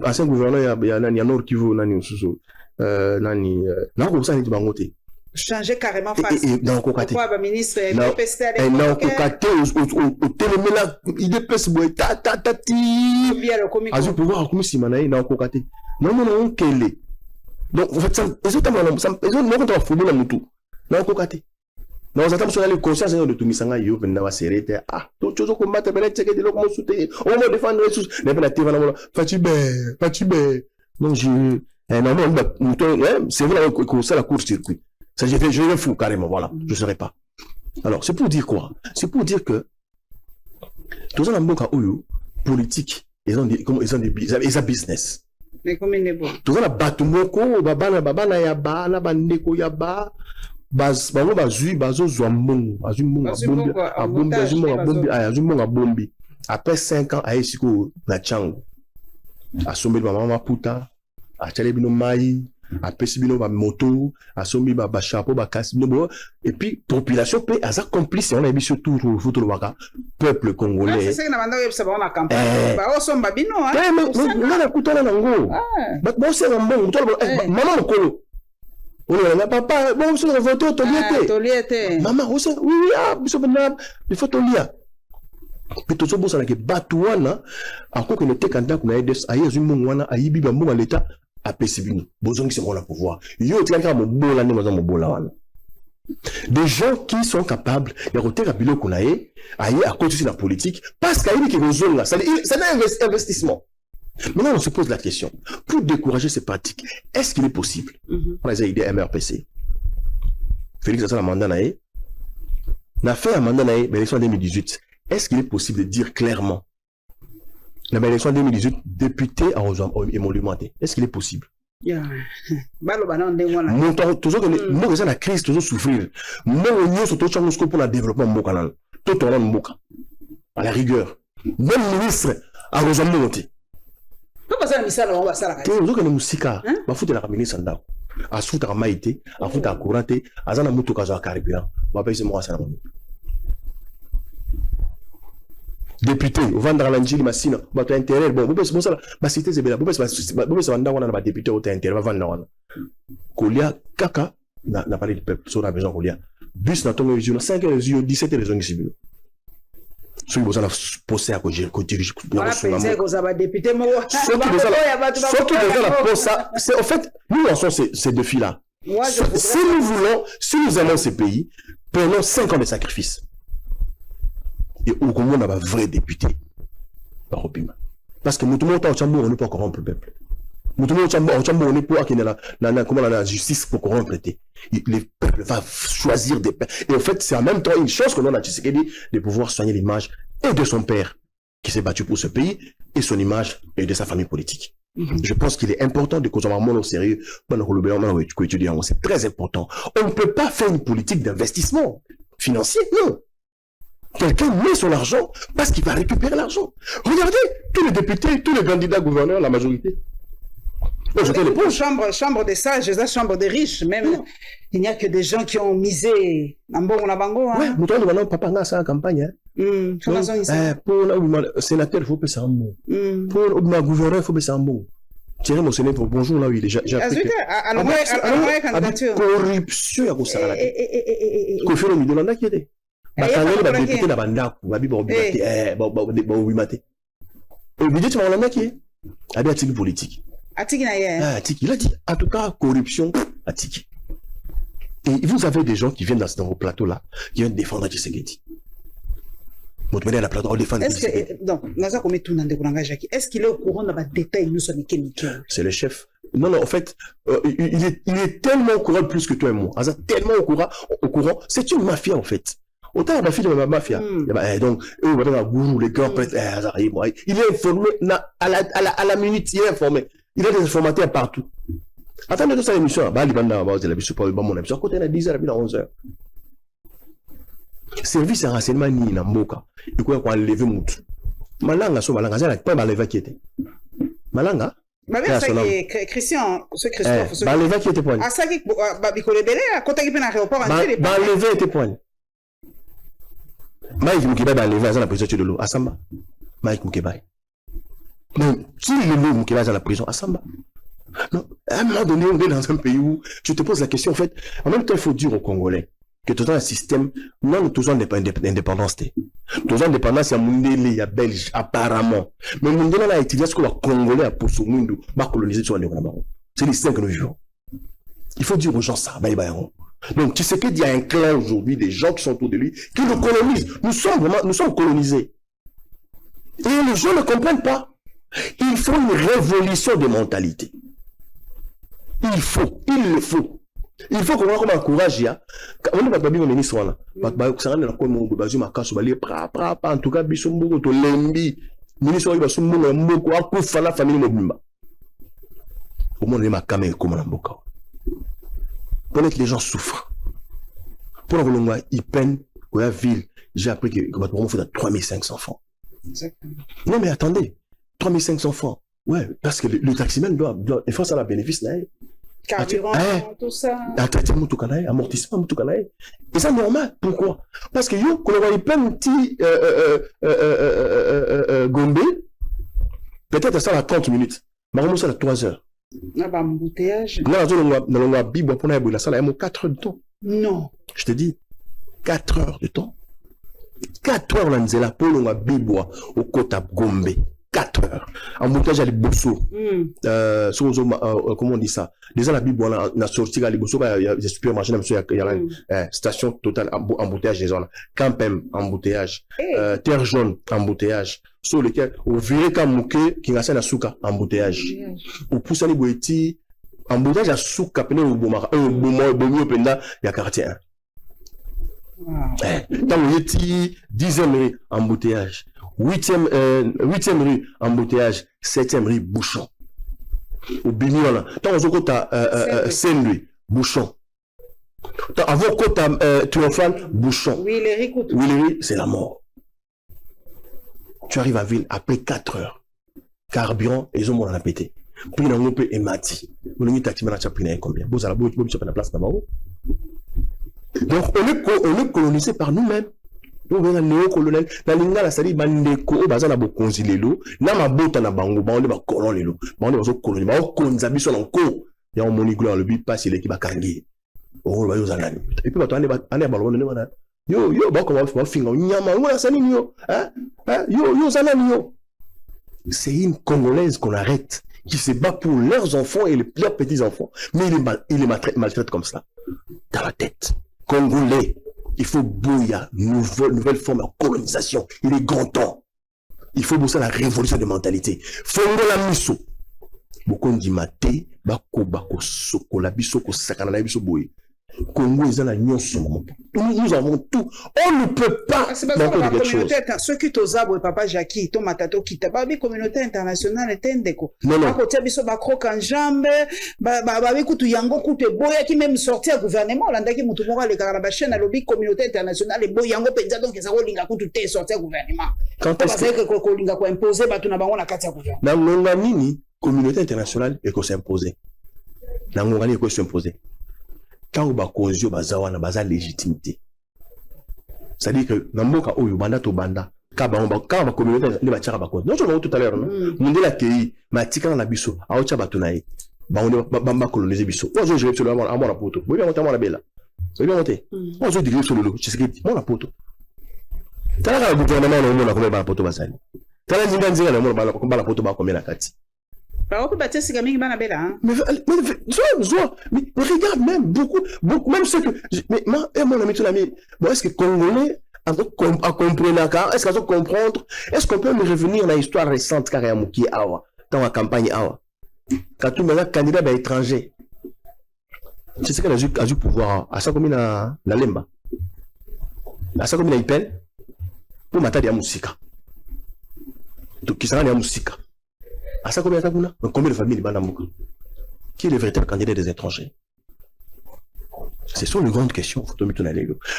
ancien gouverneur ya nani ya Nord Kivu nani ususo nani na ko sala lenti bangote changer carrément face. Et dans le pourquoi le ministre PST à l'époque non cocaté au téléméla il dépêche boy ta ti azu pouvoir comme si manaï dans cocaté non quel donc en fait ça ils ont non contre football na mutu non cocaté non ça t'a sur les conscience de tout misanga yo venna va serrer tout chose combattre belle checker de l'homme souté on va défendre les sous mais la tv na fatibé non je non c'est vrai que ça la course circuit ça je vais fou carrément voilà je serai pas alors c'est pour dire quoi c'est pour dire que tous les gens qui politique ils ont des business mais comme il est bon tous les batumoko babana yaba na bandeko yaba bango bazozwa mbongo bombi après 5 ans aye siko na chango asombeli mama maputa achale bino mai apesi bino ba moto asombi ba chapeau ba kasi bino et puis population pe aza complice on a mis surtout le waka peuple congolais c'est que na banda yebisa ba na campagne ba osomba bino mais na kutana nango ba se mbongo mama mokolo on a papa bon sur le vote toliete maman oui biso bana il faut tolia Pito so bosa na ke batuana encore que ne tekanda kuna edes ayezu mbongo wana ayibi ba mbongo l'état apesi bino bozongi se la pouvoir yo tika mobola ne maza mobola wana des gens qui sont capables de retirer biloko na ye aye à côté de la politique parce qu'il y a des zones là c'est un investissement. Maintenant on se pose la question pour décourager ces pratiques est-ce qu'il est possible on a des idées MRPC Félix Assala mandat na ye na fait un mandat na ye l'élection 2018 est-ce qu'il est possible de dire clairement la élection 2018 député à émolumenté est-ce qu'il est possible toujours que moi la crise toujours souffrir moi on surtout change pour le développement mboka tout tourner mboka à la rigueur même ministre à remonter toujours que le musika ba foutre la ministre ndako a souta maïté a fouta couranté azana mutuka za carburant ba paye moi ça député vendre la njili masina ba to intérêt bon bon ça ba cité zebela bon ça vanda wana ba député au intérêt ba vanda wana kolia kaka na parler du peuple sur la maison kolia bus na tongo yeux 5 yeux 17 raisons ici sur vous ça posé à ko dirige voilà penser que ça va député mo surtout ça c'est en fait nous lançons ces défis là si nous aimons ces pays prenons 5 ans de sacrifice. Et au Congo, on a un vrai député. Parce que nous, on ne peut pas corrompre le peuple. Nous, on n'est pas la justice pour corrompre. Le peuple va choisir des pères. Et en fait, c'est en même temps une chose que l'on a Tshisekedi de pouvoir soigner l'image et de son père qui s'est battu pour ce pays et son image et de sa famille politique. Je pense qu'il est important de consommer un monde au sérieux. C'est très important. On ne peut pas faire une politique d'investissement financier, non. Quelqu'un met son argent parce qu'il va récupérer l'argent. Regardez, tous les députés, tous les candidats gouverneurs, la majorité. Chambre des sages, la chambre des riches, même. Il n'y a que des gens qui ont misé en bon bango. Ouais, nous avons papa dans sa campagne. Pour le sénateur, il faut passer un mot. Pour le gouverneur, il faut passer un mot. Thierry Mossenet, bonjour, là, oui, déjà. Alors, candidature. Corruption, à cause de ça. Kofi Olomide, on a qui était. Bakangeli ba député na bandako babi ba obimate obidé tu m'as laki abi atiki politique atiki na ye atiki il a dit en tout cas corruption atiki et vous avez des gens qui viennent dans vos plateaux là qui viennent défendre Tshisekedi moto la plateau défendre Tshisekedi donc naza komi tout nande kunanga Jackie est-ce qu'il est au courant de ba détails nous sommes nickel c'est le chef non en fait il est tellement au courant plus que toi et moi tellement au courant c'est une mafia en fait. Autant ma fille de ma mafia. Donc, gourou, les grands prêtres, il est informé à la minute, il est informé. Il a des informateurs partout. Attendez de cette émission, côté à 10h, à 11h. Service à renseignement ni na mboka. Il faut qu'on lève moutou. Malanga so malanga, ça pas maleva qui était. Malanga. Christian, ce Christophe. Maleva qui était point. Ah ça qui bikole belé à côté qui peut na aéroport en Maleva était point. Mike Mukeba va lever à la prison de l'eau à Samba. Mike Mukeba. Mais qui le loup Mukeba à la prison à Samba. Non, à un moment donné, on est dans un pays où tu te poses la question, en fait, en même temps, il faut dire aux Congolais que tout un système, non, tout indépendance, tout indépendance, il y a Mundele, il y a Belge, apparemment. Mais Mundele a utilisé ce que les Congolais a pour ce monde, va coloniser sur les Congolais. C'est l'histoire que nous vivons. Il faut dire aux gens ça, donc, tu sais qu'il y a un clan aujourd'hui, des gens qui sont autour de lui, qui nous colonisent. Nous sommes colonisés. Et les gens ne comprennent pas. Il faut une révolution de mentalité. Il le faut. Il faut qu'on encourage. On ne va pas dire ministre là. En tout cas, bisombo to lembi. Ministre va sumbo mboko akufa la famille mobimba. Au moins les makame comme na mboka. Pour que les gens souffrent. Pour que ils peinent pour la ville. J'ai appris que on fait 3500 francs. Non mais attendez, 3500 francs. Ouais, parce que le taximan doit faire ça la bénéfice là. Carburant, tout ça. Amortissement, tout ça. Et c'est normal. Pourquoi? Parce que yo, quand on va y peine un petit Gombe, peut-être ça à 30 minutes. Mais on ça à 3 heures. Ah bah, embouteillage. Là, on a Bible pour la salle, il y a 4 heures de temps. Non. Je te dis, 4 heures de temps. 4 heures, là, nous la pour la Bible au Kota Gombe. 4 heures. Embouteillage à l'Ibosso. Comment on dit ça? Déjà, la Bible, on a sorti à l'Ibosso, il y a des supermarchés, il y a une station totale, embouteillage des zones. Campem, embouteillage. Terre jaune, embouteillage. Sur lequel, au viré Kamouke, qui a la souka, embouteillage. Au Poussani Boeti, embouteillage à souka, pene au Bomara, Bomio Penda, il y a quartier 1. Dans le Yeti, 10e rue, embouteillage. 8e rue, embouteillage. 7e rue, bouchon. Au Bignon, dans le côté, Saint-Louis, bouchon. Avant côté, Triomphal, bouchon. Willery, c'est la mort. Tu arrives à ville après 4 heures. Carburant, ils ont mon a pété. Puis, on a et mati. On a mis taxi, on a pris combien? Vous allez la place là-bas. Donc, on est colonisé par nous-mêmes. Donc, on a néocolonial. La ligne la sali bandeko, bazana bo konzilelo, na mabota na bango, ba on ba colon lelo. Ba on ba coloni, ba on konzabi son encore. Ya on moni gloire le but passe l'équipe ba kangi. On va yo zanani. Et puis ba to ane ba lo ne wana. Yo ba ko ba finga nyama, on sani yo. Hein? Yo zanani yo. C'est une Congolaise qu'on arrête, qui se bat pour leurs enfants et leurs petits-enfants. Mais il les maltraite comme ça. Dans la tête. Congolais, il faut bouillir nouvelle forme de colonisation. Il est grand temps. Il faut bosser la révolution de mentalité. Fongo la miso. Beaucoup dit maté, bako soko la biso ko sakana la biso boy. Congo ils ont la nyonso. Nous avons tout. On ne peut pas. C'est parce que la communauté, ceux qui t'osent, papa Jackie, ton matato qui t'a pas communauté internationale est indéco. Non. À côté biso ba croque en jambe, ba kutu yango kutu boya qui même sorti à gouvernement, landa ki mutu moko le karaba chaîne à lobby communauté internationale et boya yango penza donc ça linga kutu te sorti à gouvernement. Quand est-ce que ko linga ko imposer ba tuna bango na kati ya gouvernement. Na ngonga nini communauté internationale et ko s'imposer. Na ngonga ni ko s'imposer. Quand on va causer bazawa na baza légitimité. C'est-à-dire que dans mon cas où banda to banda, quand on communauté les bâtira ba cause. Non je tout à l'heure non. Monde la pays, matika na biso, a ocha batunaye. Ba on ba coloniser biso. Moi je sur le à moi la poto. Oui bien monter moi la belle. C'est bien monter. Moi je dire sur le lot, c'est ce que moi la poto. Tala le gouvernement no na ko ba poto basali. Tala nzinga na mo ba la poto ba combien la kati. Mais regarde même beaucoup, même ceux que. Mais mon ami, ton ami, bon, est-ce que Congolais, à comprendre, est-ce qu'on comprendre, est-ce qu'on peut me revenir dans l'histoire récente, carrément, qui est Awa, dans la campagne Awa, quand tout le monde candidat à l'étranger, c'est ce qu'elle a eu pouvoir, à ça comme la Lemba, à ça comme il peine, pour mater des musiques. Donc, qui sera des musiques. À ça, combien de familles qui est le véritable candidat des étrangers? Ce sont les grandes questions.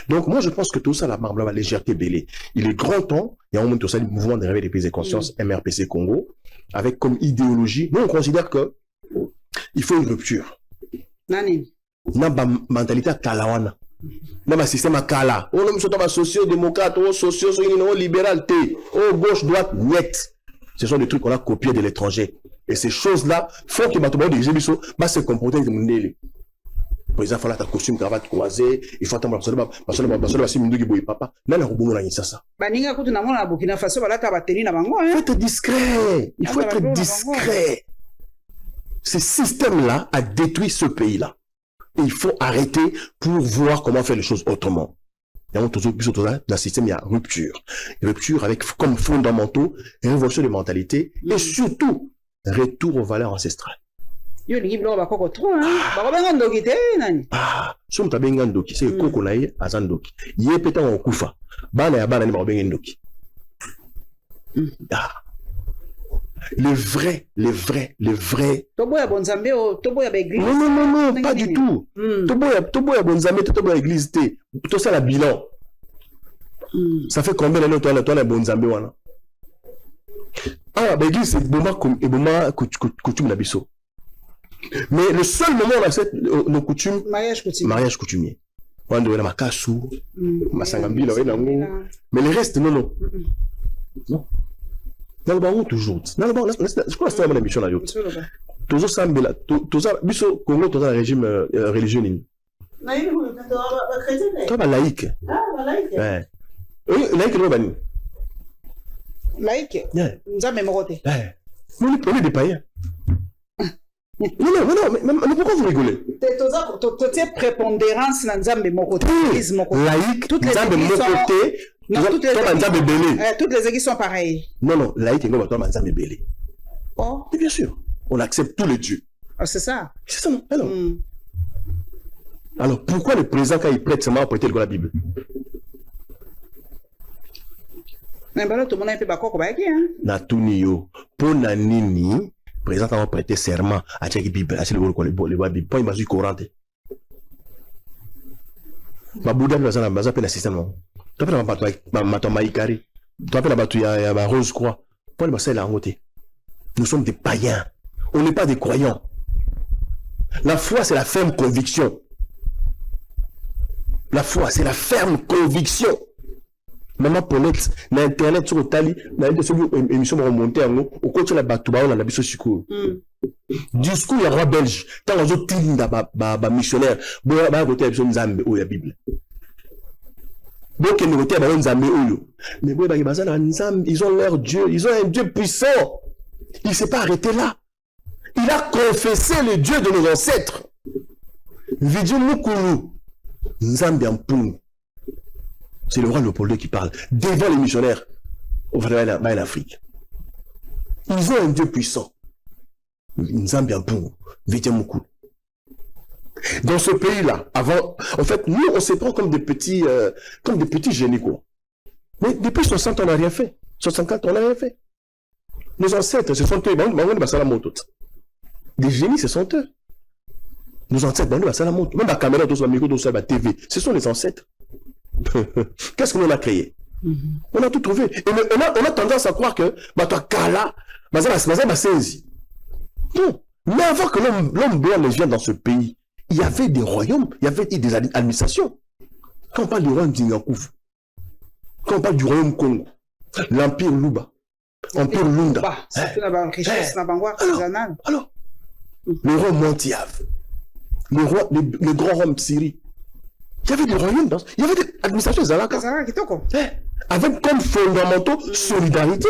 Donc, moi, je pense que tout ça, la marbre, la légèreté belée. Il est grand temps, il y a un moment tout ça, le mouvement de réveil des pays de conscience, MRPC Congo, avec comme idéologie, nous, on considère que il faut une rupture. Nani? N'a pas mentalité à Kalawana. N'a pas système à Kala. On a mis socio-démocrate, socio-libéral, gauche, droite, net. Ce sont des trucs qu'on a copiés de l'étranger. Et ces choses-là font que Batoba de Jébiso va se comporter comme Ndele. Par exemple, il faut ta costume, cravate croisée, il faut attendre papa. Là, la roubou, on ça. Il faut être discret. Il faut être discret. Ce système-là a détruit ce pays-là. Et il faut arrêter pour voir comment faire les choses autrement. Dans le système, il y a rupture. Rupture avec comme fondamentaux, révolution des mentalités et surtout, retour aux valeurs ancestrales. Ah, si on t'a bien ndoki, c'est koko naïe à zandoki. Yé pétant en koufa. Bana ya bana ni ba bien ndoki. Les vrais. Toboya bonzambe o toboya ba église. Non, pas du tout. Toboya bonzambe, toboya église té. Tout ça la bilan. Ça fait combien d'années toi la bonzambe wana? Ah, ba église c'est boma coutume la biso. Mais le seul moment où on accepte nos coutumes, mariage coutumier. On doit aller à Makassou, Masangambila, mais le reste, non. Non. Dans le baron, toujours. Dans le baron, je crois que c'est la bonne émission là. Toujours Sambela, toujours, biso, Congo, toujours un régime religieux. Toi, laïque. Ouais. Laïque, non, bani. Laïque? Nous avons mémoré. On est des païens. Non, mais pourquoi vous rigolez? Tu as prépondérance dans Nzambe Mokote. Laïque, toutes les églises sont pareilles. Non, laïque, non, Nzambe Belé. Oh. Et bien sûr, on accepte tous les dieux. Oh, c'est ça. C'est ça, non? Alors, pourquoi le président, quand il prête seulement à prêter la Bible? Mais tout le monde a un peu d'accord avec ça. Natuniyo, pour Nanini, le président a prêté serment à la Bible, à la Bible, pour il Coran. Ma Bouddha, il y a un système. Tu appelles ma maïkari, tu appelles ma rose croix. Pour le bassin, nous sommes des païens. On n'est pas des croyants. La foi, c'est la ferme conviction. La foi, c'est la ferme conviction. Maman Paulette, na internet sur Tali, na émission remontée en haut, au côté de la Batouba, on a la biso suko. Discours il y a roi belge, quand on a dit ba missionnaire, bon ba côté la Nzambe ou la Bible. Donc il nous côté ba Nzambe ou mais bon ba bazana Nzambe, ils ont leur Dieu, ils ont un Dieu puissant. Il s'est pas arrêté là. Il a confessé le Dieu de nos ancêtres. Vidjo Mukulu, Nzambe Ampung. C'est le roi Léopold qui parle devant les missionnaires en Afrique. Ils ont un Dieu puissant. Nzambe Ampung, Vidjo Mukulu. Dans ce pays-là, avant, en fait, nous, on se prend comme des petits génies, quoi. Mais depuis 60 ans, on n'a rien fait. 64 ans, on n'a rien fait. Nos ancêtres, ce sont eux. Des génies, ce sont eux. Nos ancêtres, même la caméra, la TV, ce sont les ancêtres. Qu'est-ce qu'on a créé? On a tout trouvé. Et on a tendance à croire que Kala, non. Mais avant que l'homme blanc ne vienne dans ce pays, il y avait des royaumes, il y avait des administrations. Quand on parle du royaume d'Ingakouf, quand on parle du royaume Congo, l'empire Luba, empire Lunda. Alors, le roi Montiave, le grand roi Syrie. Il y avait des royaumes, il y avait des administrations Zalaka. Avec comme fondamentaux solidarité.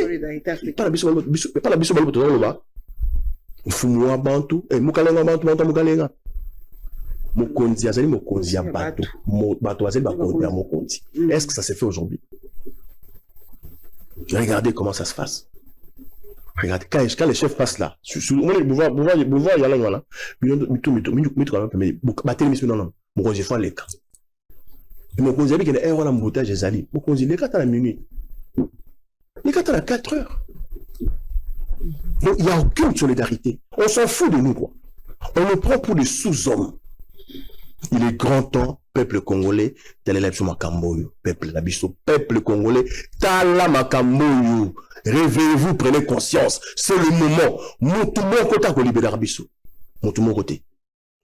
Pas la biso balbo to loba. Fumwa bantu, mukalenga bantu mukalenga. Mokonzi azali mokonzi ya bato. Bato azali bakonzi ya mokonzi. Est-ce que ça s'est fait aujourd'hui? Regardez comment ça se passe. Regardez, quand les chefs passent là, Bouvoir, il y a là, Mokonzi abi kene wana mbotage ezali. Mokonzi les 4 à la minuit. Les 4 à 4 heures. Donc il n'y a aucune solidarité. On s'en fout de nous, quoi. On nous prend pour des sous-hommes. Il est grand temps, peuple congolais, d'aller là sur Makamboyo. Peuple Nabiso, peuple congolais, Tala Makamboyo. Réveillez-vous, prenez conscience. C'est le moment. Mon tout mon côté à libérer Nabiso. Mon tout mon côté.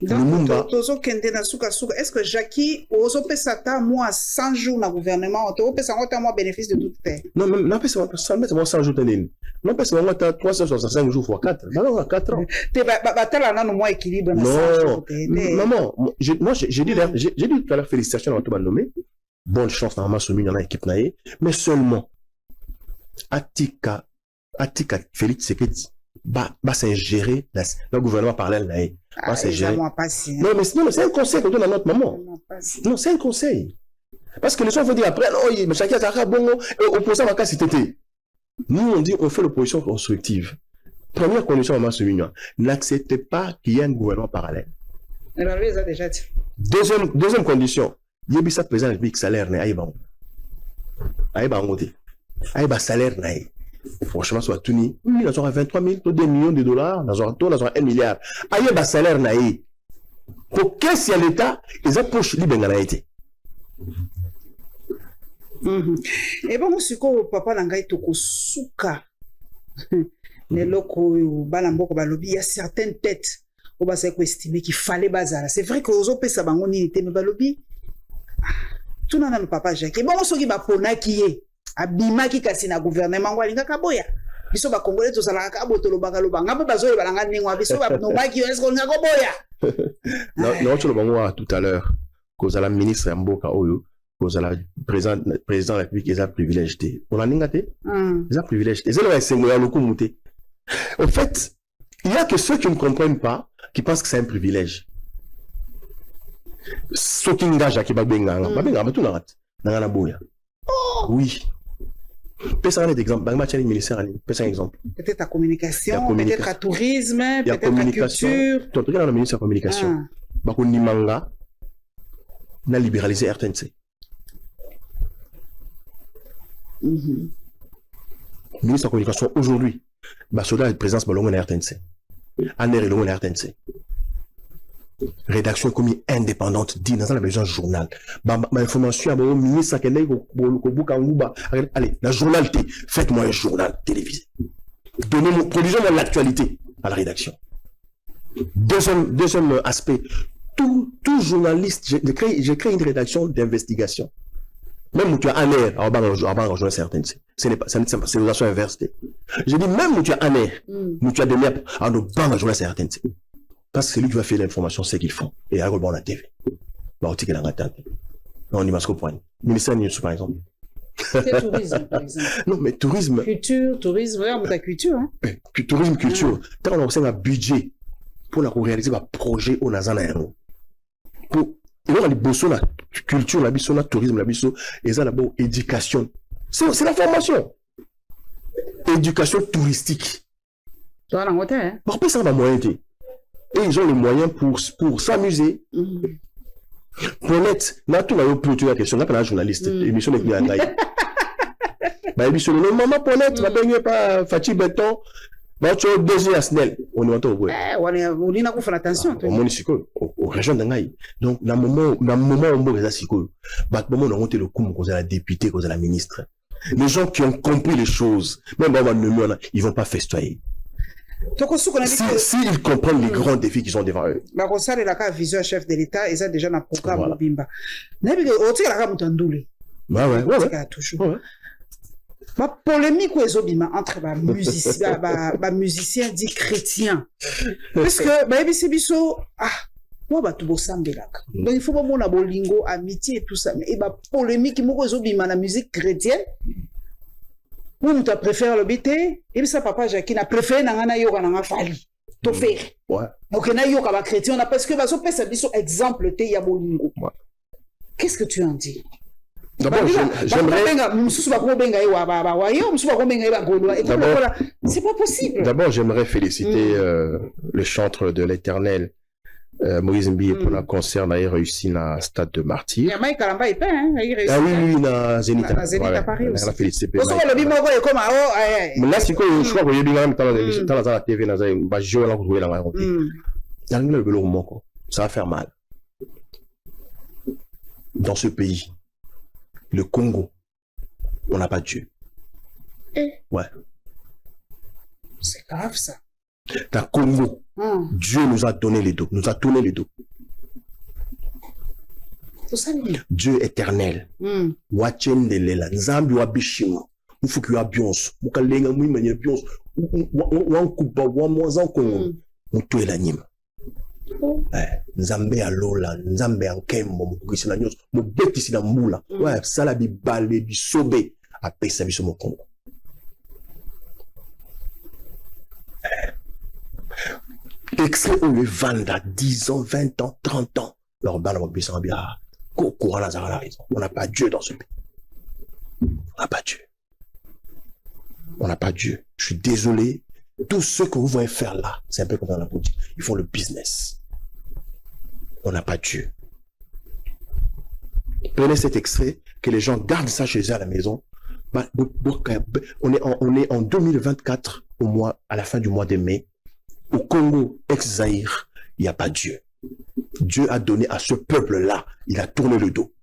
Donc, est-ce que Jackie, Ozopesata, moi, 100 jours dans le gouvernement, Ozopesata, moi, bénéfice de tout fait? Non, mais non, ça 100 jours de non, parce que moi, 365 jours fois 4. Non, 4 ans. Tu as un moins équilibre dans non, maman, j'ai dit tout à l'heure, félicitations à tout le monde. Bonne chance dans ma soumise dans l'équipe, mais seulement, Atika Félix Seketi, s'ingérer le gouvernement parallèle. Non, mais c'est un conseil qu'on donne à notre maman. Non, c'est un conseil. Parce que les gens vont dire après, non, mais chacun a bon, opposant à la cité. Nous, on dit, on fait l'opposition constructive. Première condition à ma soumise, n'acceptez pas qu'il y ait un gouvernement parallèle. Deuxième condition, il y a ça présent avec salaire, salaire, franchement, soit tout ni, oui, nous avons 23 000, 2 millions de dollars, nous avons 1 milliard. Aïe, salaire, pour qu'est-ce qu'il y a l'État, ils ont poche libre dans été. Et bon, ce que papa Langai toko souka, il y a certaines têtes où on s'est estimé qu'il fallait bazar. C'est vrai que aux autres ça bangoni était mais balobi. Tout n'a papa Jacques. Bon, ce qui va pona qui est abima qui casse na gouvernement walinga kaboya. Biso ba congolais to sala ka botolo bakalo banga ba bazo balanga ningwa biso ba no ba qui est ko ngako boya. Non, tu le bango tout à l'heure cause à la ministre Mboka Oyo. Cause à la président de la République, ils ont privilégié. On a n'ingate? Ils ont privilégié. Ils ont en fait, il n'y a que ceux qui ne comprennent pas, qui pensent que c'est un privilège. Ceux qui engagent à qui babenga, tout n'a oui. Peut-être un exemple. Peut-être un exemple. Peut-être la communication, peut-être le tourisme, peut-être la culture. Tu regardes le ministre de la communication. Bakouni manga n'a libéralisé RTNC. Ministre de la communication aujourd'hui, Basoda est présence de la RTNC. Aner est la RTNC. Rédaction comme indépendante, dit dans la besoin journal. Ma information à mon ministre allez, la journal T, faites-moi un journal télévisé. Produisons-moi l'actualité à la rédaction. Deuxième aspect, tout journaliste, j'ai créé une rédaction d'investigation. Même où tu as un air, rejoindre certaines. C'est une relation inverse. J'ai dit, même où tu as un air, où tu as des miens, on va rejoindre certaines. Parce que c'est lui qui va faire l'information, c'est qu'il font. Et à la TV. On y va point. Ministère News, par exemple. C'est tourisme, par exemple. Non, mais tourisme. Tourisme, regarde ta culture. Hein. Tourisme, culture. Quand on a un budget pour réaliser un projet au Nazana. Pour la culture, la tourisme, et ça, d'abord, éducation. C'est la formation. Éducation touristique. Tu as l'angoté, hein? Par contre, ça va moyen. Et ils ont les moyens pour s'amuser. Honnête, là, tout va plus la question. Là, pour la journaliste, émission de Guyanaï. Émission de maman, honnête, ma belle, pas Fatih Béton. Bah, tu as deux à Snell. On est en train de voir. On est en attention. On est au région d'Angaï. Donc, dans le moment où on est à bah, on a monté le coup, cause à la députée, cause à la ministre. Les gens qui ont compris les choses, même ils vont pas festoyer. S'ils comprennent les grands défis qui sont devant eux. Ça, c'est la vision chef de l'État, et ça déjà dans le programme Bimba. Mais ouais. Ma polémique entre les musiciens dits chrétiens. Parce que, c'est biso, moi, tout donc, il faut pas mon abolingo, amitié et tout ça. Mais, polémique, moi, la musique chrétienne. Moi, tu préfères le BT, et ça, papa Jacques, n'a préféré n'anga yoga n'anga fali. To faire. Ouais. Donc, na yoga ba chrétien, on a parce que bah, ça peut être exemple te ya bolingo. Qu'est-ce que tu en dis? D'abord, D'abord, j'aimerais féliciter le chantre de l'Éternel, Moïse Mbi, pour la concert d'ailleurs réussi dans le stade de Martyr. Ah oui, dans Zénith à Paris aussi. Mais là, c'est quoi, je crois que je vais dans la TV, ça va faire mal. Dans ce pays, le Congo, on n'a pas de Dieu. Ouais. C'est grave ça. Na Congo, Dieu nous a donné les dos, nous a tourné les dos. Dieu éternel. Wachendelela, Nzambi wa bishima. Mufuki wa bionso. Mukalenga mwimanya bionso. Wankuba wa mwanza Congo. Mutu elanyima. Nzambe alola, Nzambe ankembo, mukukisi na nyonso. Mubetisi na mbula. Ouais, sala bibale, bisobe. Apesa biso mo Congo. Extrait où le vanda 10 ans, 20 ans, 30 ans. Leur balle va baisser en bien. On n'a pas Dieu dans ce pays. On n'a pas Dieu. On n'a pas Dieu. Je suis désolé. Tout ce que vous voyez faire là, c'est un peu comme dans la politique. Ils font le business. On n'a pas Dieu. Prenez cet extrait, que les gens gardent ça chez eux à la maison. On est en 2024, à la fin du mois de mai. Au Congo, ex-Zaïre, il n'y a pas Dieu. Dieu a donné à ce peuple-là, il a tourné le dos.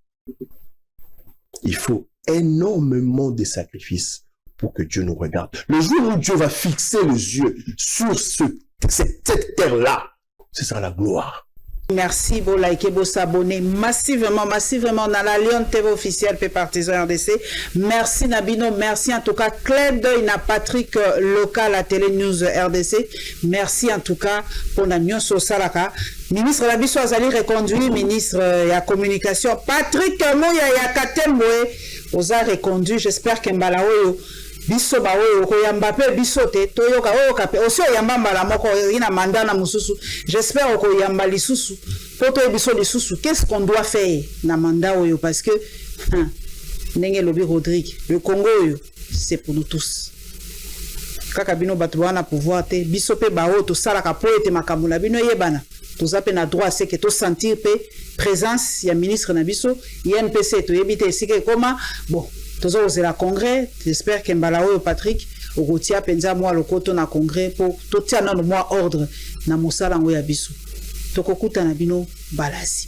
Il faut énormément de sacrifices pour que Dieu nous regarde. Le jour où Dieu va fixer les yeux sur cette terre-là, ce sera la gloire. Merci, vous likez, vous s'abonnez massivement dans la Lyon TV officielle P Partisan RDC. Merci Nabino, merci en tout cas. Claire d'œil na Patrick local à Télé News RDC. Merci en tout cas pour la Nyon Salaka. Ministre Labiso Azali reconduit, ministre la communication. Patrick Mouya Yakatemwe, vous a reconduit. J'espère que Mbalaoyo. Biso ba oyo ko yamba pe biso te toyoka oyo kape oso yamba mbala moko ina mandana mususu. J'espère ko yamba lisusu poto biso lisusu. Qu'est-ce qu'on doit faire na manda oyo parce que ndenge lobi Rodrigue le Congo oyo c'est pour nous tous. Kaka bino batu wana pouvoir te biso pe ba oyo to sala ka po ete makamula bino yebana. Toza pe na droit c'est que to sentir pe présence ya ministre na biso INPC to yebite sike koma bon. Tous aux la congrès, j'espère que Mbalaoyo Patrick, au Rotia Penza moi le koto na congrès pour tout tient dans moi ordre na mosala ngo ya biso. Tokokuta na bino balasi.